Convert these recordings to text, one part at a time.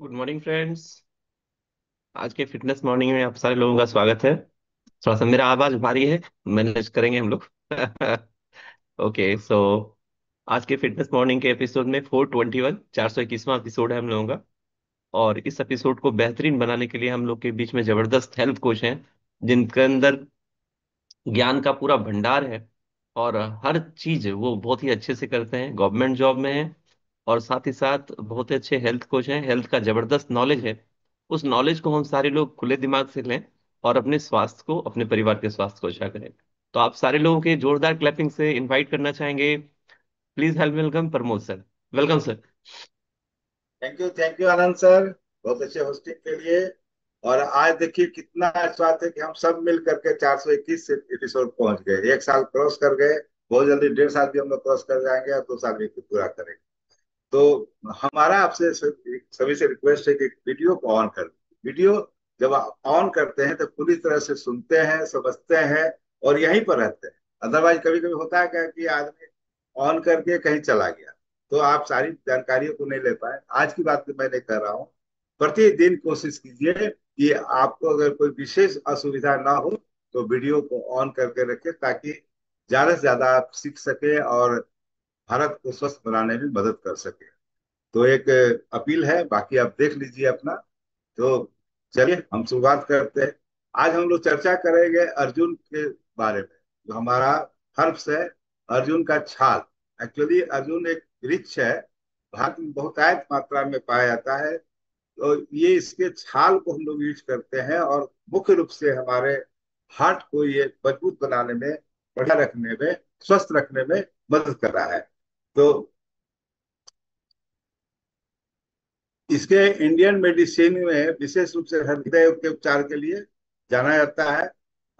Good morning friends. आज के fitness morning में आप सारे लोगों का स्वागत है। थोड़ा सा मेरा आवाज भारी है, मैनेज करेंगे हम लोग। ओके सो आज के फिटनेस मॉर्निंग के एपिसोड में 421 421वां एपिसोड है हम लोगों का। और इस एपिसोड को बेहतरीन बनाने के लिए हम लोग के बीच में जबरदस्त हेल्थ कोच हैं, जिनके अंदर ज्ञान का पूरा भंडार है। और हर चीज वो बहुत ही अच्छे से करते हैं, गवर्नमेंट जॉब में है। और साथ ही साथ बहुत ही अच्छे हेल्थ कोच हैं, हेल्थ का जबरदस्त नॉलेज है। उस नॉलेज को हम सारे लोग खुले दिमाग से लें और अपने स्वास्थ्य को, अपने परिवार के स्वास्थ्य को अच्छा करें। तो आप सारे लोगों के जोरदार क्लैपिंग से इनवाइट करना चाहेंगे। Please help welcome Pramod sir. Welcome sir. Thank you Anand sir. बहुत अच्छे होस्टिंग के लिए। और आज देखिए कितना अच्छा बात है कि हम सब मिल करके 421 से एपिसोड पहुंच गए, एक साल क्रॉस कर गए। बहुत जल्दी 1.5 साल भी हम लोग क्रॉस कर जाएंगे और 2 साल भी पूरा करेंगे। तो हमारा आपसे सभी से रिक्वेस्ट है कि वीडियो को ऑन कर। वीडियो जब आप ऑन करते हैं तो पूरी तरह से सुनते हैं, समझते हैं और यहीं पर रहते हैं। अदरवाइज कभी कभी होता है क्या कि आदमी ऑन करके कहीं चला गया, तो आप सारी जानकारियों को नहीं ले पाए। आज की बात मैं नहीं कर रहा हूँ। प्रतिदिन कोशिश कीजिए कि आपको अगर कोई विशेष असुविधा ना हो तो वीडियो को ऑन करके रखें, ताकि ज्यादा से ज्यादा आप सीख सके और भारत को स्वस्थ बनाने में मदद कर सके। तो एक अपील है, बाकी आप देख लीजिए अपना। तो चलिए हम शुरुआत करते हैं। आज हम लोग चर्चा करेंगे अर्जुन के बारे में, जो हमारा हर्ब्स है। अर्जुन का छाल। एक्चुअली अर्जुन एक वृक्ष है, भारत में बहुतायत मात्रा में पाया जाता है। तो ये इसके छाल को हम लोग यूज करते हैं और मुख्य रूप से हमारे हार्ट को ये मजबूत बनाने में, बढ़िया रखने में, स्वस्थ रखने में मदद कर रहा है। तो इसके इंडियन मेडिसिन में विशेष रूप से हृदय के उपचार के लिए जाना जाता है।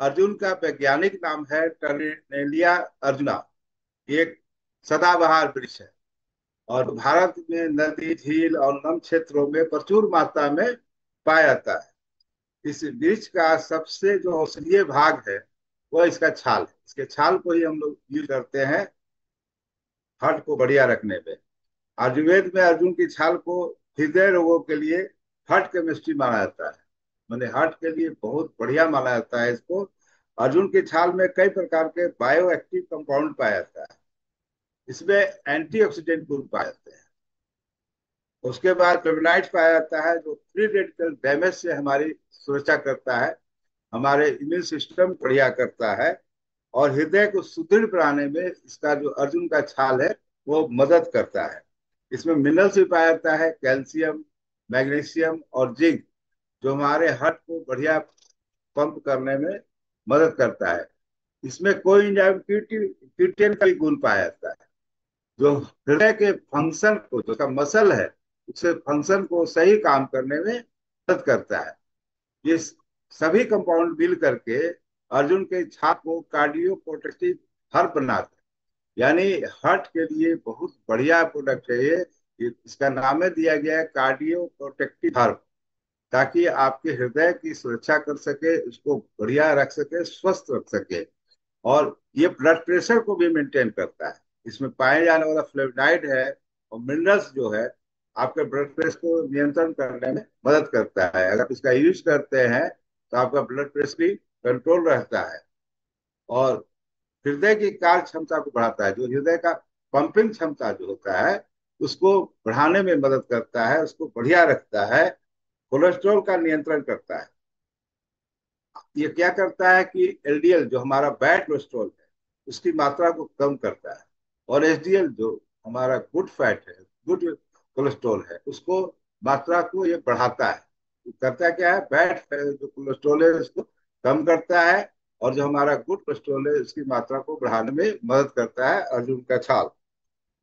अर्जुन का वैज्ञानिक नाम है टर्नेलिया अर्जुना। ये एक सदाबहार वृक्ष है और भारत में नदी, झील और नम क्षेत्रों में प्रचुर मात्रा में पाया जाता है। इस वृक्ष का सबसे जो औषधीय भाग है वो इसका छाल है। इसके छाल को ही हम लोग यूज करते हैं हार्ट को बढ़िया रखने में। आयुर्वेद में अर्जुन की छाल को हृदय रोगों के लिए हार्ट केमिस्ट्री माना जाता है। मैंने हार्ट के लिए बहुत बढ़िया माना जाता है इसको। अर्जुन की छाल में कई प्रकार के बायो एक्टिव कंपाउंड पाया जाता है। इसमें एंटीऑक्सीडेंट गुण पाए जाते हैं। उसके बाद फ्लेवोनाइड्स पाया जाता है, जो फ्री रेडिकल डैमेज से हमारी सुरक्षा करता है, हमारे इम्यून सिस्टम बढ़िया करता है और हृदय को सुदृढ़ बनाने में इसका जो अर्जुन का छाल है वो मदद करता है। इसमें मिनरल्स भी पाया जाता है, कैल्शियम, मैग्नीशियम और जिंक, जो हमारे हार्ट को बढ़िया पंप करने में मदद करता है। इसमें कोई क्यूटिन का भी गुण पाया जाता है, जो हृदय के फंक्शन को, जो उसका मसल है, उसके फंक्शन को सही काम करने में मदद करता है। ये सभी कंपाउंड मिल करके अर्जुन के छाप को कार्डियो प्रोटेक्टिव हर्ब बनाते हैं। यानी हार्ट के लिए बहुत बढ़िया प्रोडक्ट है ये इसका नाम है दिया गया है कार्डियो प्रोटेक्टिव हर्ब, ताकि आपके हृदय की सुरक्षा कर सके, उसको बढ़िया रख सके, स्वस्थ रख सके। और ये ब्लड प्रेशर को भी मेंटेन करता है। इसमें पाए जाने वाला फ्लेवोनाइड है और मिनरल्स जो है आपके ब्लड प्रेशर को नियंत्रण करने में मदद करता है। अगर इसका यूज करते हैं तो आपका ब्लड प्रेशर भी कंट्रोल रहता है और हृदय की कार्य क्षमता को बढ़ाता है। जो हृदय का पंपिंग क्षमता जो होता है उसको बढ़ाने में मदद करता है, उसको बढ़िया रखता है। कोलेस्ट्रॉल का नियंत्रण करता है। ये क्या करता है कि एलडीएल जो हमारा बैड कोलेस्ट्रॉल है उसकी मात्रा को कम करता है, और एचडीएल जो हमारा गुड फैट है, गुड कोलेस्ट्रॉल है, उसको मात्रा को ये बढ़ाता है। करता क्या है, बैड जो कोलेस्ट्रॉल है उसको कम करता है और जो हमारा गुड कोलेस्ट्रॉल है उसकी मात्रा को बढ़ाने में मदद करता है अर्जुन का छाल।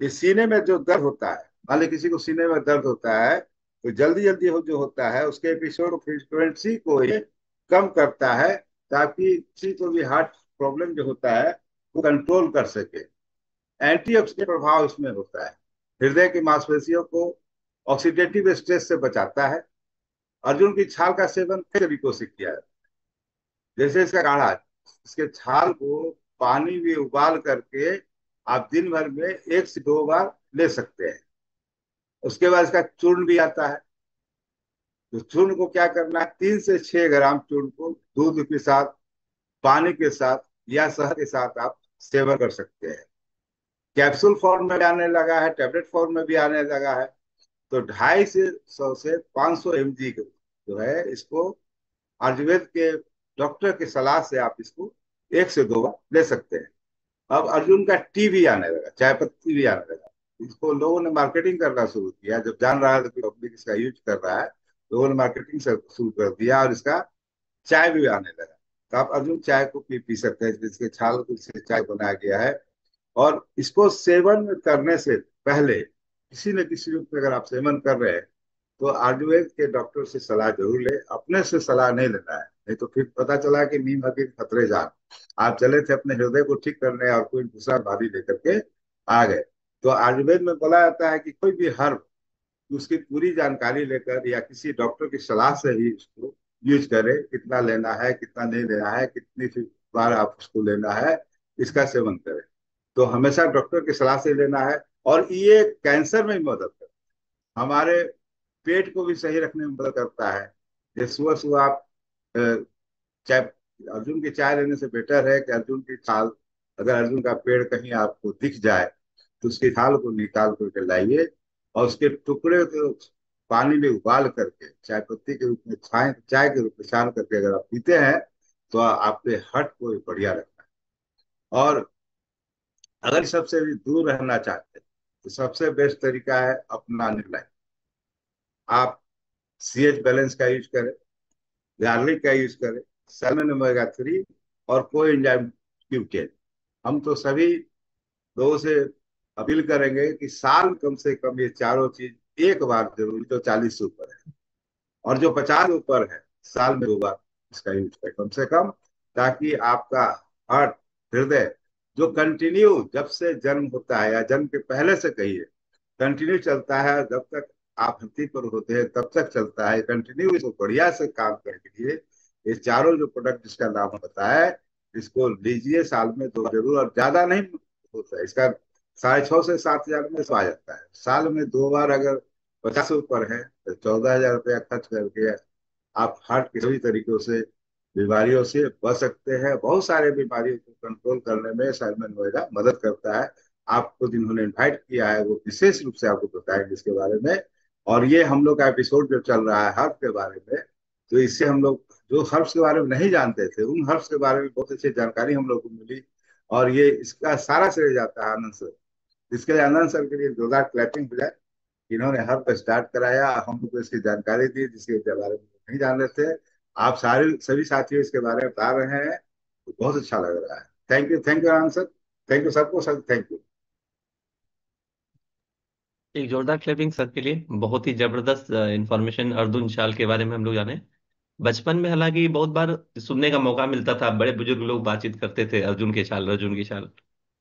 इस सीने में जो दर्द होता है, मान ली किसी को सीने में दर्द होता है, तो जल्दी जल्दी हो जो होता है उसके एपिसोड फ्रीक्वेंसी को ये कम करता है, ताकि किसी को भी हार्ट प्रॉब्लम जो होता है वो कंट्रोल कर सके। एंटीऑक्सीडेंट प्रभाव इसमें होता है, हृदय की मांसपेशियों को ऑक्सीडेटिव स्ट्रेस से बचाता है। अर्जुन की छाल का सेवन कई तरीकों से किया जाता है, जैसे इसका काढ़ा। इसके छाल को पानी में उबाल करके आप दिन भर में 1 से 2 बार ले सकते हैं। उसके बाद इसका चूर्ण भी आता है। तो चूर्ण को क्या करना है, 3 से 6 ग्राम चूर्ण को दूध के साथ, पानी के साथ या शहद के साथ आप सेवन कर सकते हैं। कैप्सूल फॉर्म में भी आने लगा है, टेबलेट फॉर्म में भी आने लगा है। तो 250 से 500 mg जो है इसको आयुर्वेद के डॉक्टर की सलाह से आप इसको 1 से 2 बार ले सकते हैं। अब अर्जुन का टी भी आने लगा, चाय पत्ती भी आने लगा। इसको लोगों ने मार्केटिंग करना शुरू किया, जब जान रहा है कि पब्लिक इसका यूज कर रहा है, लोगों ने मार्केटिंग शुरू कर दिया और इसका चाय भी आने लगा। तो आप अर्जुन चाय को पी सकते हैं, जिसके छाल से चाय बनाया गया है। और इसको सेवन करने से पहले किसी न किसी रूप में अगर आप सेवन कर रहे हैं, तो आयुर्वेद के डॉक्टर से सलाह जरूर ले, अपने से सलाह नहीं लेना है। नहीं तो फिर पता चला कि नीम हकीम खतरे जान, आप चले थे अपने हृदय को ठीक करने और कोई दूसरा बीमारी लेकर के आ गए। तो आयुर्वेद में बोला जाता है कि कोई भी हर्ब उसकी पूरी जानकारी लेकर या किसी डॉक्टर की सलाह से ही उसको यूज करें। कितना लेना है, कितना नहीं लेना है, कितनी बार आप उसको लेना है, इसका सेवन करें। तो हमेशा डॉक्टर की सलाह से लेना है। और ये कैंसर में भी मदद करता है, हमारे पेट को भी सही रखने में मदद करता है। जैसे सुबह सुबह आप चाय, अर्जुन की चाय लेने से बेटर है कि अर्जुन की छाल, अगर अर्जुन का पेड़ कहीं आपको दिख जाए तो उसकी छाल को निकाल करके लाइए और उसके टुकड़े को पानी में उबाल करके चाय पत्ती के रूप में, चाय के रूप में छान करके अगर आप पीते हैं, तो आपके हट को बढ़िया रखना है। और अगर सबसे भी दूर रहना चाहते हैं, तो सबसे बेस्ट तरीका है अपना निर्णय। आप CH बैलेंस का यूज करें, गार्लिक का यूज करें, सैलमन ओमेगा 3 और को एंजाइम Q10। हम तो सभी लोगों से अपील करेंगे कि साल में कम से कम ये चारों चीज एक बार जरूर, जो 40 से ऊपर है और जो 50 ऊपर है, साल में 2 बार इसका यूज करें कम से कम। ताकि आपका हार्ट, हृदय, जो कंटिन्यू जब से जन्म होता है या जन्म के पहले से कहिए, कंटिन्यू चलता है, जब तक आप धरती पर होते हैं तब तक चलता है कंटिन्यू, इसको बढ़िया से काम करने के लिए ये चारों जो प्रोडक्ट जिसका नाम बताया है, इसको लीजिए साल में 2 जरूर। और ज्यादा नहीं होता है इसका, 6,500 से 7,000 में इसको आ जाता है। साल में 2 बार अगर 50 से ऊपर है तो 14,000 रुपया खर्च करके आप हार्ट के सभी तरीकों से बीमारियों से बच सकते हैं। बहुत सारे बीमारियों को कंट्रोल करने में साइमन वगैरह मदद करता है। आपको जिन्होंने इनवाइट किया है वो विशेष रूप से आपको बताएंगे इसके बारे में। और ये हम लोग का एपिसोड जो चल रहा है हर्ब के बारे में, तो इससे हम लोग जो हर्ब्स के बारे में नहीं जानते थे, उन हर्ब्स के बारे में बहुत अच्छी जानकारी हम लोग को मिली। और ये इसका सारा श्रेय जाता है आनंद सर। इसके लिए आनंद सर के लिए जोरदार क्लैपिंग हो जाए। इन्होंने हर्ब स्टार्ट कराया, हम लोग को इसकी जानकारी दी जिसके बारे में नहीं जान रहे थे। आप सारे सभी साथियों इसके बारे में बता रहे हैं, तो बहुत अच्छा लग रहा है। Thank you Anand sir. Thank you सबको सर, थैंक यू। एक जोरदार क्लैपिंग सर के लिए। बहुत ही जबरदस्त इंफॉर्मेशन अर्जुन चाल के बारे में हम लोग जाने। बचपन में हालांकि बहुत बार सुनने का मौका मिलता था, बड़े बुजुर्ग लोग बातचीत करते थे अर्जुन के चाल, अर्जुन की चाल।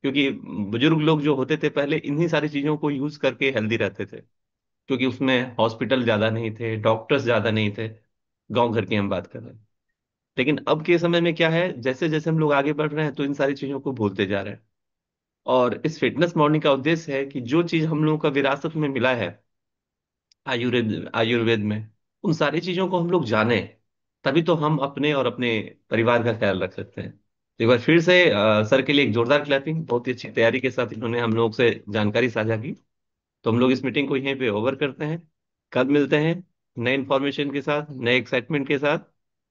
क्योंकि बुजुर्ग लोग जो होते थे पहले इन्हीं सारी चीजों को यूज करके हेल्दी रहते थे। क्योंकि उसमें हॉस्पिटल ज्यादा नहीं थे, डॉक्टर्स ज्यादा नहीं थे, गांव घर की हम बात कर रहे हैं। लेकिन अब के समय में क्या है, जैसे जैसे हम लोग आगे बढ़ रहे हैं तो इन सारी चीजों को भूलते जा रहे हैं। और इस फिटनेस मॉर्निंग का उद्देश्य है कि जो चीज हम लोगों का विरासत में मिला है आयुर्वेद आयुर्वेद में, उन सारी चीजों को हम लोग जाने। तभी तो हम अपने और अपने परिवार का ख्याल रख सकते हैं। तो एक बार फिर से सर के लिए एक जोरदार क्लैपिंग। बहुत ही अच्छी तैयारी के साथ इन्होंने हम लोग से जानकारी साझा की। तो हम लोग इस मीटिंग को यहीं पे ओवर करते हैं। कल मिलते हैं नए इन्फॉर्मेशन के साथ, नए एक्साइटमेंट के साथ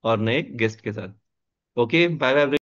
और नए गेस्ट के साथ। Okay, bye bye.